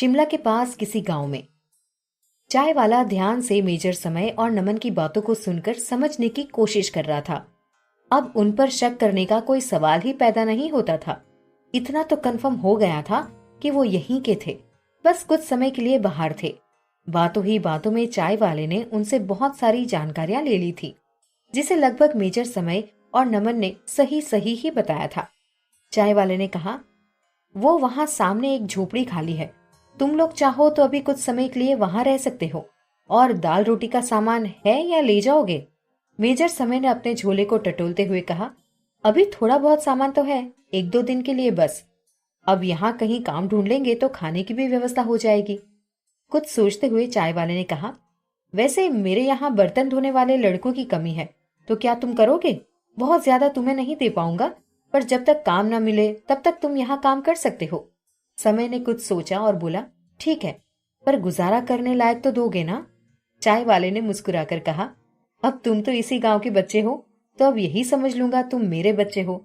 शिमला के पास किसी गांव में चाय वाला ध्यान से मेजर समय और नमन की बातों को सुनकर समझने की कोशिश कर रहा था। अब उन पर शक करने का कोई सवाल ही पैदा नहीं होता था। इतना तो कंफर्म हो गया था कि वो यहीं के थे, बस कुछ समय के लिए बाहर थे। बातों ही बातों में चाय वाले ने उनसे बहुत सारी जानकारियां ले ली थी, जिसे लगभग मेजर समय और नमन ने सही सही ही बताया था। चाय वाले ने कहा, वो वहां सामने एक झोपड़ी खाली है, तुम लोग चाहो तो अभी कुछ समय के लिए वहां रह सकते हो। और दाल रोटी का सामान है या ले जाओगे? मेजर समय ने अपने झोले को टटोलते हुए कहा, अभी थोड़ा बहुत सामान तो है, 1-2 दिन के लिए बस। अब यहाँ कहीं काम ढूंढ लेंगे तो खाने की भी व्यवस्था हो जाएगी। कुछ सोचते हुए चाय वाले ने कहा, वैसे मेरे यहाँ बर्तन धोने वाले लड़कों की कमी है, तो क्या तुम करोगे? बहुत ज्यादा तुम्हें नहीं दे पाऊंगा, पर जब तक काम ना मिले तब तक तुम यहाँ काम कर सकते हो। समय ने कुछ सोचा और बोला, ठीक है, पर गुजारा करने लायक तो दोगे ना? चाय वाले ने मुस्कुराकर कहा, अब तुम तो इसी गांव के बच्चे हो, तो अब यही समझ लूंगा तुम मेरे बच्चे हो।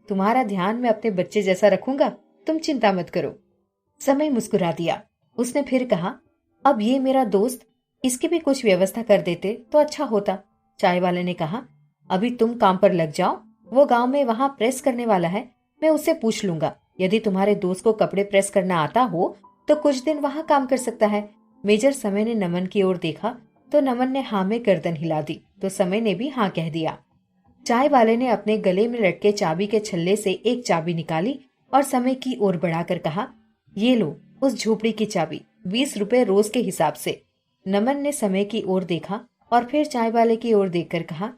तुम्हारा ध्यान मैं अपने बच्चे जैसा रखूंगा, तुम चिंता मत करो। समय मुस्कुरा दिया। उसने फिर कहा, अब ये मेरा दोस्त, इसकी भी कुछ व्यवस्था कर देते तो अच्छा होता। चाय वाले ने कहा, अभी तुम काम पर लग जाओ, वो गांव में वहां प्रेस करने वाला है, मैं उससे पूछ लूंगा। यदि तुम्हारे दोस्त को कपड़े प्रेस करना आता हो तो कुछ दिन वहां काम कर सकता है। मेजर समय ने नमन की ओर देखा तो नमन ने हाँ में गर्दन हिला दी, तो समय ने भी हाँ कह दिया। चाय वाले ने अपने गले में लटके चाबी के छल्ले से एक चाबी निकाली और समय की ओर बढ़ाकर कहा, ये लो उस झोपड़ी की चाबी, 20 रुपए रोज के हिसाब से। नमन ने समय की ओर देखा और फिर चाय वाले की ओर देखकर कहा,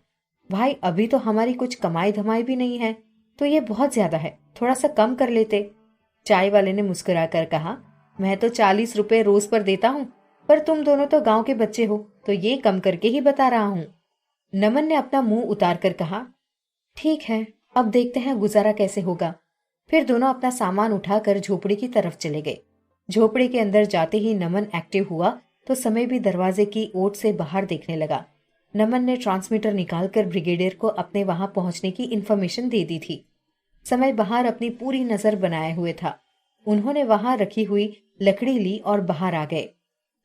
भाई अभी तो हमारी कुछ कमाई धमाई भी नहीं है, तो ये बहुत ज्यादा है, थोड़ा सा कम कर लेते। चाय वाले ने मुस्कुराकर कहा, मैं तो 40 रुपए रोज पर देता हूँ, पर तुम दोनों तो गांव के बच्चे हो, तो ये कम करके ही बता रहा हूँ। नमन ने अपना मुंह उतार कर कहा, ठीक है, अब देखते हैं गुजारा कैसे होगा। फिर दोनों अपना सामान उठाकर झोपड़ी की तरफ चले गए। झोपड़ी के अंदर जाते ही नमन एक्टिव हुआ तो समय भी दरवाजे की ओट से बाहर देखने लगा। नमन ने ट्रांसमीटर निकालकर ब्रिगेडियर को अपने वहां पहुंचने की इन्फॉर्मेशन दे दी थी। समय बाहर अपनी पूरी नजर बनाए हुए था। उन्होंने वहां रखी हुई लकड़ी ली और बाहर आ गए।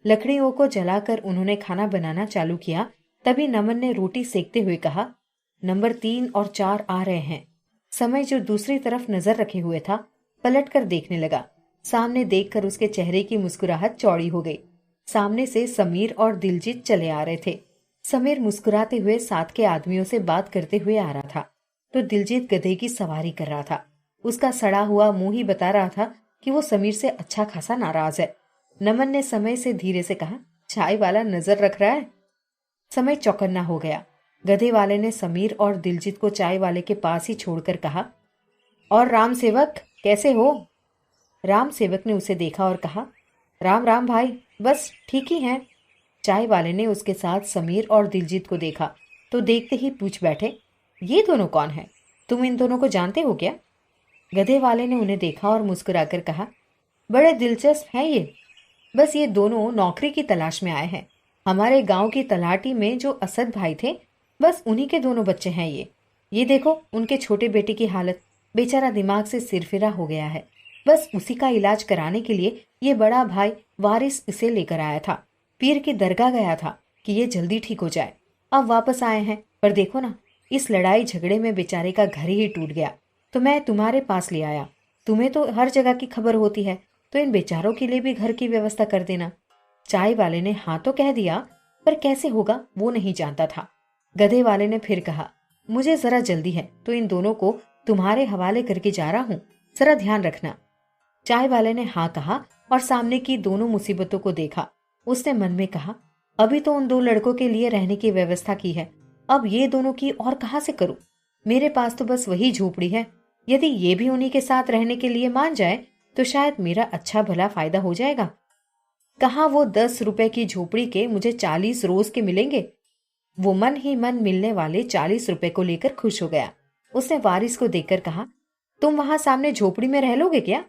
लकड़ियों को जलाकर उन्होंने खाना बनाना चालू किया। तभी नमन ने रोटी सेकते हुए कहा, नंबर 3 और 4 आ रहे हैं। समय जो दूसरी तरफ नजर रखे हुए था, पलट कर देखने लगा। सामने देखकर उसके चेहरे की मुस्कुराहट चौड़ी हो गई। सामने से समीर और दिलजीत चले आ रहे थे। समीर मुस्कुराते हुए साथ के आदमियों से बात करते हुए आ रहा था, तो दिलजीत गधे की सवारी कर रहा था। उसका सड़ा हुआ मुंह ही बता रहा था कि वो समीर से अच्छा खासा नाराज है। नमन ने समय से धीरे से कहा, चाय वाला नजर रख रहा है। समय चौकन्ना हो गया। गधे वाले ने समीर और दिलजीत को चाय वाले के पास ही छोड़कर कहा, और राम सेवक कैसे हो? राम सेवक ने उसे देखा और कहा, राम राम भाई, बस ठीक ही हैं। चाय वाले ने उसके साथ समीर और दिलजीत को देखा तो देखते ही पूछ बैठे, ये दोनों कौन है? तुम इन दोनों को जानते हो क्या? गधे वाले ने उन्हें देखा और मुस्कुराकर कहा, बड़े दिलचस्प हैं ये। बस ये दोनों नौकरी की तलाश में आए हैं। हमारे गांव की तलाटी में जो असद भाई थे, बस उन्हीं के दोनों बच्चे हैं ये देखो उनके छोटे बेटे की हालत, बेचारा दिमाग से सिरफिरा हो गया है। बस उसी का इलाज कराने के लिए ये बड़ा भाई वारिस इसे लेकर आया था। पीर की दरगाह गया था कि ये जल्दी ठीक हो जाए। अब वापस आए हैं, पर देखो ना, इस लड़ाई झगड़े में बेचारे का घर ही टूट गया, तो मैं तुम्हारे पास ले आया। तुम्हें तो हर जगह की खबर होती है, तो इन बेचारों के लिए भी घर की व्यवस्था कर देना। चाय वाले ने हाँ तो कह दिया, पर कैसे होगा वो नहीं जानता था। गधे वाले ने फिर कहा, मुझे जरा जल्दी है, तो इन दोनों को तुम्हारे हवाले करके जा रहा हूँ, जरा ध्यान रखना। चाय वाले ने हाँ कहा और सामने की दोनों मुसीबतों को देखा। उसने मन में कहा, अभी तो उन 2 लड़कों के लिए रहने की व्यवस्था की है, अब ये दोनों की और कहाँ से करूं? मेरे पास तो बस वही झोपड़ी है। यदि ये भी उन्हीं के साथ रहने के लिए मान जाए तो शायद मेरा अच्छा भला फायदा हो जाएगा। कहाँ वो 10 रुपए की झोपड़ी के मुझे 40 रोज के मिलेंगे। वो मन ही मन मिलने वाले 40 रुपए को लेकर खुश हो गया। उसने वारिस को देखकर कहा, तुम वहां सामने झोपड़ी में रह लोगे क्या?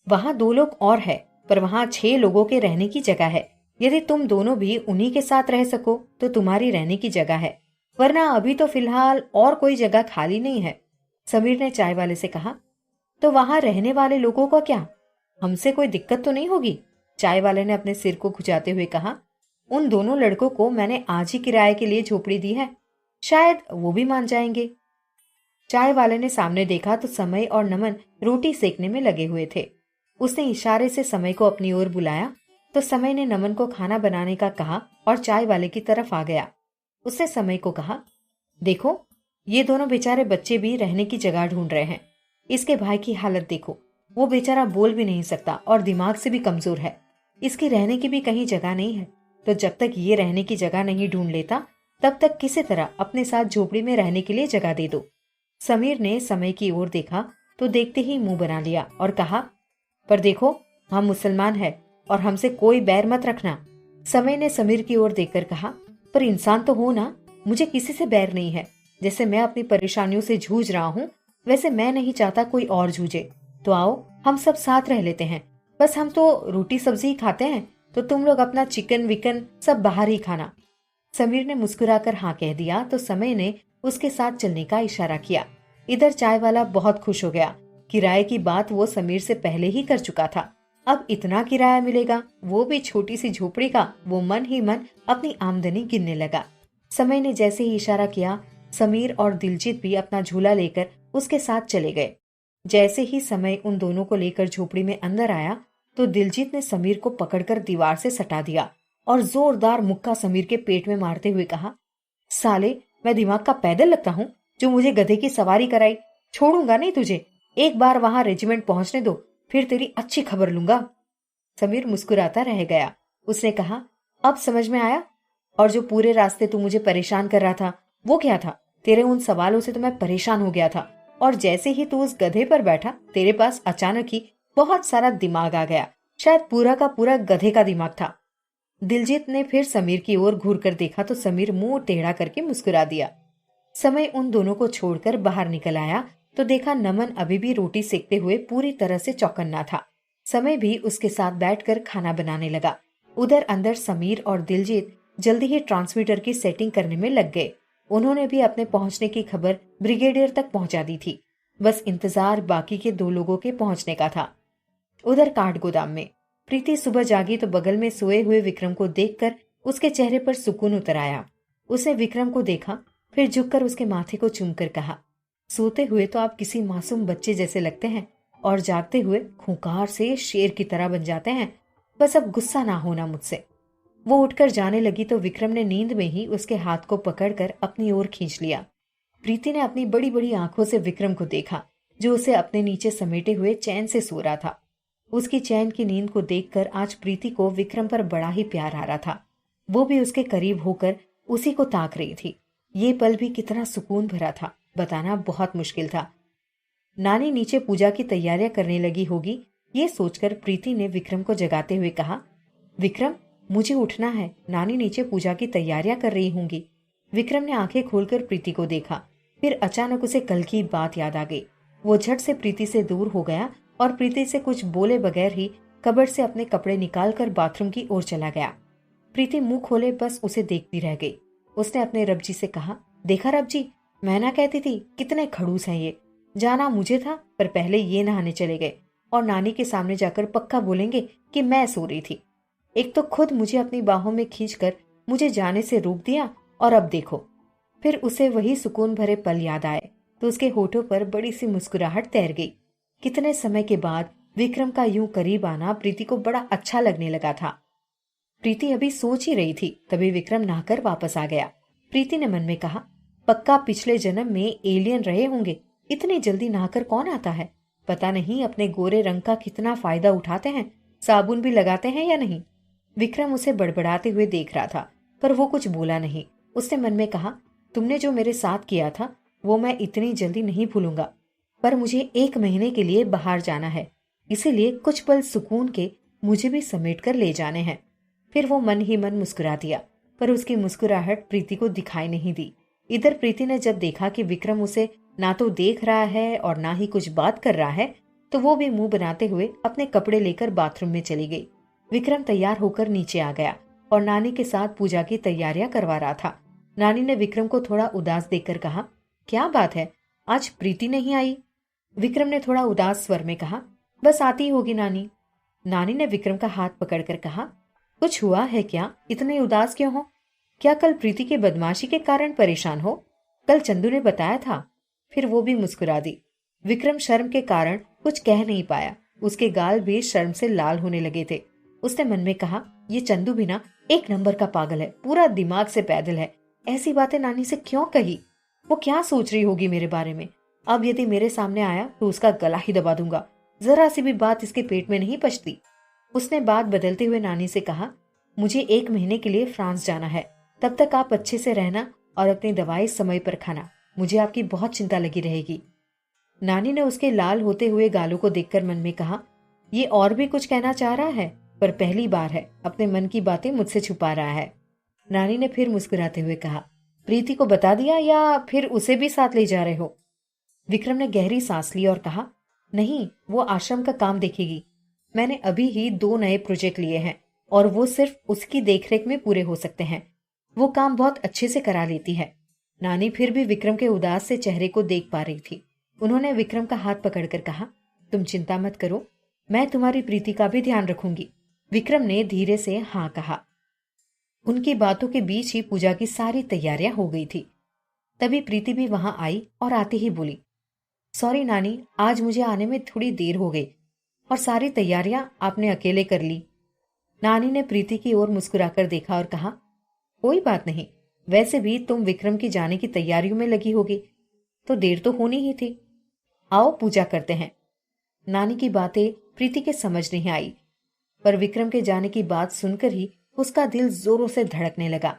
वहां 2 लोग और है, पर वहां 6 लोगों के रहने की जगह है। यदि तुम दोनों भी उन्हीं के साथ रह सको तो तुम्हारी रहने की जगह है, वरना अभी तो फिलहाल और कोई जगह खाली नहीं है। समीर ने चाय वाले से कहा, तो वहां रहने वाले लोगों का क्या? हमसे कोई दिक्कत तो नहीं होगी? चाय वाले ने अपने सिर को खुजाते हुए कहा। उन दोनों लड़कों को मैंने आज ही किराए के लिए झोपड़ी दी है, शायद वो भी मान जाएंगे। चाय वाले ने सामने देखा तो समय और नमन रोटी सेकने में लगे हुए थे। उसने इशारे से समय को अपनी ओर बुलाया तो समय ने नमन को खाना बनाने का कहा और चाय वाले की तरफ आ गया। उसने समय को कहा, देखो ये दोनों बेचारे बच्चे भी रहने की जगह ढूंढ रहे हैं। इसके भाई की हालत देखो, वो बेचारा बोल भी नहीं सकता और दिमाग से भी कमजोर है। इसकी रहने की भी कहीं जगह नहीं है, तो जब तक ये रहने की जगह नहीं ढूंढ लेता तब तक किसी तरह अपने साथ झोपड़ी में रहने के लिए जगह दे दो। समीर ने समय की ओर देखा तो देखते ही मुंह बना लिया और कहा, पर देखो हम मुसलमान हैं और हमसे कोई बैर मत रखना। समय ने समीर की ओर देखकर कहा, पर इंसान तो हो ना, मुझे किसी से बैर नहीं है। जैसे मैं अपनी परेशानियों से जूझ रहा हूँ वैसे मैं नहीं चाहता कोई और जूझे। तो आओ हम सब साथ रह लेते हैं। बस हम तो रोटी सब्जी ही खाते हैं, तो तुम लोग अपना चिकन विकन सब बाहर ही खाना। समीर ने मुस्कुराकर हाँ कह दिया तो समय ने उसके साथ चलने का इशारा किया। इधर चाय वाला बहुत खुश हो गया। किराए की बात वो समीर से पहले ही कर चुका था। अब इतना किराया मिलेगा, वो भी छोटी सी झोपड़ी का। वो मन ही मन अपनी आमदनी गिनने लगा। समय ने जैसे ही इशारा किया, समीर और दिलजीत भी अपना झूला लेकर उसके साथ चले गए। जैसे ही समय उन दोनों को लेकर झोपड़ी में अंदर आया तो दिलजीत ने समीर को पकड़कर दीवार से सटा दिया और जोरदार मुक्का समीर के पेट में मारते हुए कहा, साले मैं दिमाग का पैदल लगता हूँ जो मुझे गधे की सवारी कराई। छोड़ूंगा नहीं तुझे, एक बार वहां रेजिमेंट पहुंचने दो, फिर तेरी अच्छी खबर लूंगा। समीर मुस्कुराता रह गया। उसने कहा, अब समझ में आया? और जो पूरे रास्ते तू मुझे परेशान कर रहा था वो क्या था? तेरे उन सवालों से तो मैं परेशान हो गया था, और जैसे ही तू उस गधे पर बैठा तेरे पास अचानक ही बहुत सारा दिमाग आ गया। शायद पूरा का पूरा गधे का दिमाग था। दिलजीत ने फिर समीर की ओर घूर कर देखा तो समीर मुंह टेढ़ा करके मुस्कुरा दिया। समय उन दोनों को छोड़कर बाहर निकल आया तो देखा नमन अभी भी रोटी सेकते हुए पूरी तरह से चौकन्ना था। समय भी उसके साथ बैठकर खाना बनाने लगा। उधर अंदर समीर और दिलजीत जल्दी ही ट्रांसमीटर की सेटिंग करने में लग गए। उन्होंने भी अपने पहुंचने की खबर ब्रिगेडियर तक पहुंचा दी थी। बस इंतजार बाकी के दो लोगों के पहुंचने का था। उधर काठ गोदाम में प्रीति सुबह जागी तो बगल में सोए हुए विक्रम को देखकर उसके चेहरे पर सुकून उतर आया। उसने विक्रम को देखा, फिर झुककर उसके माथे को चूमकर कहा, सोते हुए तो आप किसी मासूम बच्चे जैसे लगते हैं और जागते हुए खूंखार से शेर की तरह बन जाते हैं। बस अब गुस्सा ना होना मुझसे। वो उठकर जाने लगी तो विक्रम ने नींद में ही उसके हाथ को पकड़कर अपनी ओर खींच लिया। प्रीति ने अपनी बड़ी बड़ी आंखों से विक्रम को देखा जो उसे अपने नीचे समेटे हुए चैन से सो रहा था। उसकी चैन की नींद को देखकर आज प्रीति को विक्रम पर बड़ा ही प्यार आ रहा था। वो भी उसके करीब होकर उसी को ताक रही थी। ये पल भी कितना सुकून भरा था, बताना बहुत मुश्किल था। नानी नीचे पूजा की तैयारियां करने लगी होगी, ये सोचकर प्रीति ने विक्रम को जगाते हुए कहा, विक्रम मुझे उठना है, नानी नीचे पूजा की तैयारियां कर रही होंगी। विक्रम ने आंखें खोलकर प्रीति को देखा, फिर अचानक उसे कल की बात याद आ गई। वो झट से प्रीति से दूर हो गया और प्रीति से कुछ बोले बगैर ही कबर्ड से अपने कपड़े निकालकर बाथरूम की ओर चला गया। प्रीति मुंह खोले बस उसे देखती रह गई। उसने अपने रब जी से कहा, देखा रब जी, मैं ना कहती थी कितने खड़ूस हैं ये। जाना मुझे था पर पहले ये नहाने चले गए और नानी के सामने जाकर पक्का बोलेंगे कि मैं सो रही थी। एक तो खुद मुझे अपनी बाहों में खींचकर मुझे जाने से रोक दिया और अब देखो। फिर उसे वही सुकून भरे पल याद आए तो उसके होठों पर बड़ी सी मुस्कुराहट तैर गई। कितने समय के बाद विक्रम का यूं करीब आना प्रीति को बड़ा अच्छा लगने लगा था। प्रीति अभी सोच ही रही थी तभी विक्रम नहाकर वापस आ गया। प्रीति ने मन में कहा, पक्का पिछले जन्म में एलियन रहे होंगे, इतनी जल्दी नहाकर कौन आता है। पता नहीं अपने गोरे रंग का कितना फायदा उठाते हैं, साबुन भी लगाते हैं या नहीं। विक्रम उसे बड़बड़ाते हुए देख रहा था पर वो कुछ बोला नहीं। उसने मन में कहा, तुमने जो मेरे साथ किया था वो मैं इतनी जल्दी नहीं भूलूंगा, पर मुझे 1 महीने के लिए बाहर जाना है, इसीलिए कुछ पल सुकून के मुझे भी समेट कर ले जाने हैं। फिर वो मन ही मन मुस्कुरा दिया पर उसकी मुस्कुराहट प्रीति को दिखाई नहीं दी। इधर प्रीति ने जब देखा कि विक्रम उसे ना तो देख रहा है और ना ही कुछ बात कर रहा है तो वो भी मुंह बनाते हुए अपने कपड़े लेकर बाथरूम में चली गई। विक्रम तैयार होकर नीचे आ गया और नानी के साथ पूजा की तैयारियां करवा रहा था। नानी ने विक्रम को थोड़ा उदास देखकर कहा, क्या बात है, आज प्रीति नहीं आई? विक्रम ने थोड़ा उदास स्वर में कहा, बस आती होगी नानी। नानी ने विक्रम का हाथ पकड़कर कहा, कुछ हुआ है क्या? इतने उदास क्यों हो? क्या कल प्रीति के बदमाशी के कारण परेशान हो? कल चंदू ने बताया था। फिर वो भी मुस्कुरा दी। विक्रम शर्म के कारण कुछ कह नहीं पाया। उसके गाल भी शर्म से लाल होने लगे थे। उसने मन में कहा, ये चंदू भी ना एक नंबर का पागल है, पूरा दिमाग से पैदल है। ऐसी बातें नानी से क्यों कही? वो क्या सोच रही होगी मेरे बारे में? अब यदि मेरे सामने आया तो उसका गला ही दबा दूंगा। जरा सी भी बात इसके पेट में नहीं पचती। उसने बात बदलते हुए नानी से कहा, मुझे 1 महीने के लिए फ्रांस जाना है। तब तक आप अच्छे से रहना और अपनी दवाई समय पर खाना। मुझे आपकी बहुत चिंता लगी रहेगी। नानी ने उसके लाल होते हुए गालों को देखकर मन में कहा, ये और भी कुछ कहना चाह रहा है, पर पहली बार है अपने मन की बातें मुझसे छुपा रहा है। नानी ने फिर मुस्कुराते हुए कहा, प्रीति को बता दिया या फिर उसे भी साथ ले जा रहे हो? विक्रम ने गहरी सांस ली और कहा, नहीं, वो आश्रम का काम देखेगी। मैंने अभी ही 2 नए प्रोजेक्ट लिए हैं और वो सिर्फ उसकी देखरेख में पूरे हो सकते हैं। वो काम बहुत अच्छे से करा लेती है। नानी फिर भी विक्रम के उदास से चेहरे को देख पा रही थी। उन्होंने विक्रम का हाथ पकड़कर कहा, तुम चिंता मत करो, मैं तुम्हारी प्रीति का भी ध्यान रखूंगी। विक्रम ने धीरे से हाँ कहा। उनकी बातों के बीच ही पूजा की सारी तैयारियां हो गई थी। तभी प्रीति भी वहां आई और आते ही बोली, सॉरी नानी, आज मुझे आने में थोड़ी देर हो गई और सारी तैयारियां आपने अकेले कर ली। नानी ने प्रीति की ओर मुस्कुराकर देखा और कहा, कोई बात नहीं, वैसे भी तुम विक्रम की जाने की तैयारियों में लगी होगी, तो देर तो होनी ही थी। आओ पूजा करते हैं। नानी की बातें प्रीति के समझ नहीं आई, पर विक्रम के जाने की बात सुनकर ही उसका दिल जोरों से धड़कने लगा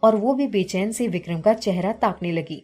और वो भी बेचैन से विक्रम का चेहरा ताकने लगी।